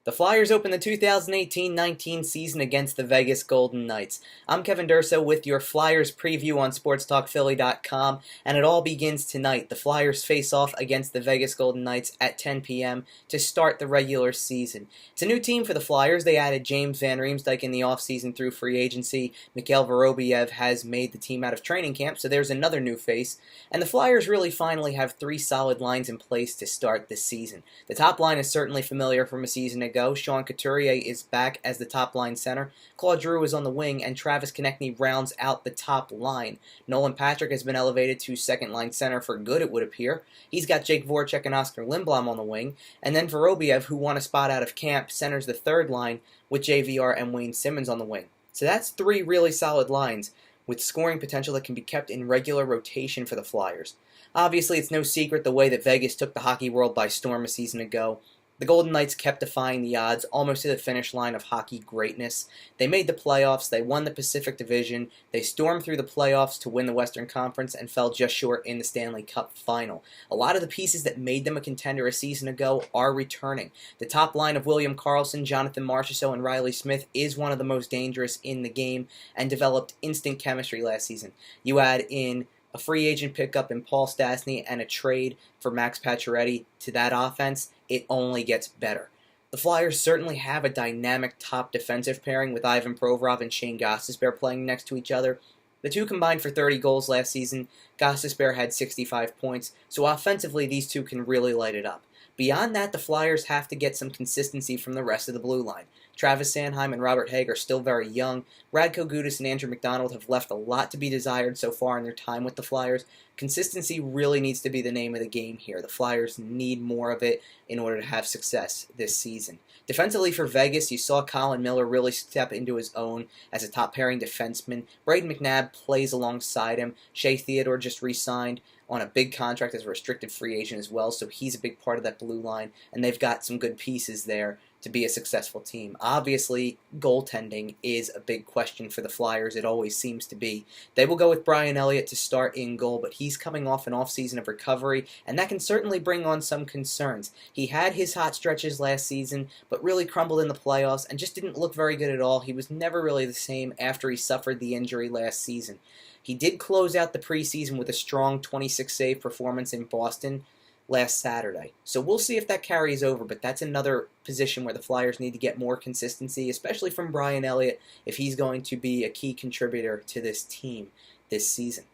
The Flyers open the 2018-19 season against the Vegas Golden Knights. I'm Kevin Durso with your Flyers preview on SportsTalkPhilly.com, and it all begins tonight. The Flyers face off against the Vegas Golden Knights at 10 p.m. to start the regular season. It's a new team for the Flyers. They added James Van Riemsdyk in the offseason through free agency. Mikhail Vorobiev has made the team out of training camp, so there's another new face. And the Flyers really finally have three solid lines in place to start this season. The top line is certainly familiar from a season ago. Sean Couturier is back as the top line center. Claude Giroux is on the wing, and Travis Konecny rounds out the top line. Nolan Patrick has been elevated to second line center for good, it would appear. He's got Jake Voracek and Oscar Lindblom on the wing, and then Vorobiev, who won a spot out of camp, centers the third line with JVR and Wayne Simmons on the wing. So that's three really solid lines with scoring potential that can be kept in regular rotation for the Flyers. Obviously, it's no secret the way that Vegas took the hockey world by storm a season ago. The Golden Knights kept defying the odds almost to the finish line of hockey greatness. They made the playoffs, they won the Pacific Division, they stormed through the playoffs to win the Western Conference and fell just short in the Stanley Cup final. A lot of the pieces that made them a contender a season ago are returning. The top line of William Karlsson, Jonathan Marchessault, and Riley Smith is one of the most dangerous in the game and developed instant chemistry last season. You add in a free agent pickup in Paul Stastny and a trade for Max Pacioretty to that offense, it only gets better. The Flyers certainly have a dynamic top defensive pairing with Ivan Provorov and Shane Gostisbehere playing next to each other. The two combined for 30 goals last season. Gostisbehere had 65 points, so offensively these two can really light it up. Beyond that, the Flyers have to get some consistency from the rest of the blue line. Travis Sanheim and Robert Haig are still very young. Radko Gudas and Andrew McDonald have left a lot to be desired so far in their time with the Flyers. Consistency really needs to be the name of the game here. The Flyers need more of it in order to have success this season. Defensively for Vegas, you saw Colin Miller really step into his own as a top-pairing defenseman. Braden McNabb plays alongside him. Shea Theodore just re-signed on a big contract as a restricted free agent as well, so he's a big part of that blue line, and they've got some good pieces there to be a successful team. Obviously, goaltending is a big question for the Flyers. It always seems to be. They will go with Brian Elliott to start in goal, but he's coming off an off-season of recovery, and that can certainly bring on some concerns. He had his hot stretches last season, but really crumbled in the playoffs and just didn't look very good at all. He was never really the same after he suffered the injury last season. He did close out the preseason with a strong 26-save performance in Boston last Saturday. So we'll see if that carries over, but that's another position where the Flyers need to get more consistency, especially from Brian Elliott, if he's going to be a key contributor to this team this season.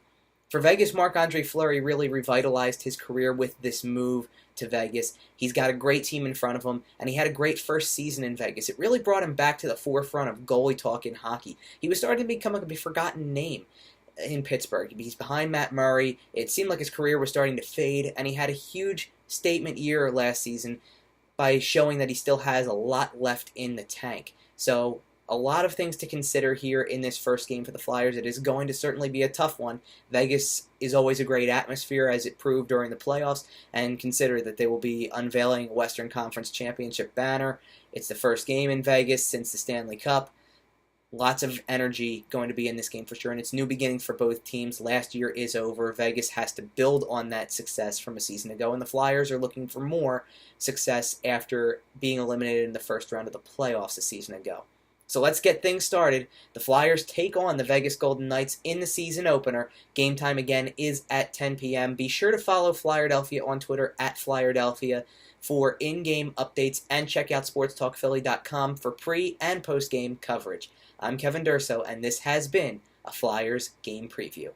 For Vegas, Marc-Andre Fleury really revitalized his career with this move to Vegas. He's got a great team in front of him, and he had a great first season in Vegas. It really brought him back to the forefront of goalie talk in hockey. He was starting to become a forgotten name in Pittsburgh. He's behind Matt Murray. It seemed like his career was starting to fade, and he had a huge statement year last season by showing that he still has a lot left in the tank. So a lot of things to consider here in this first game for the Flyers. It is going to certainly be a tough one. Vegas is always a great atmosphere, as it proved during the playoffs, and consider that they will be unveiling a Western Conference Championship banner. It's the first game in Vegas since the Stanley Cup. Lots of energy going to be in this game for sure, and it's new beginnings for both teams. Last year is over. Vegas has to build on that success from a season ago, and the Flyers are looking for more success after being eliminated in the first round of the playoffs a season ago. So let's get things started. The Flyers take on the Vegas Golden Knights in the season opener. Game time again is at 10 p.m. Be sure to follow Flyerdelphia on Twitter at Flyerdelphia for in-game updates, and check out SportsTalkPhilly.com for pre- and post-game coverage. I'm Kevin Durso, and this has been a Flyers game preview.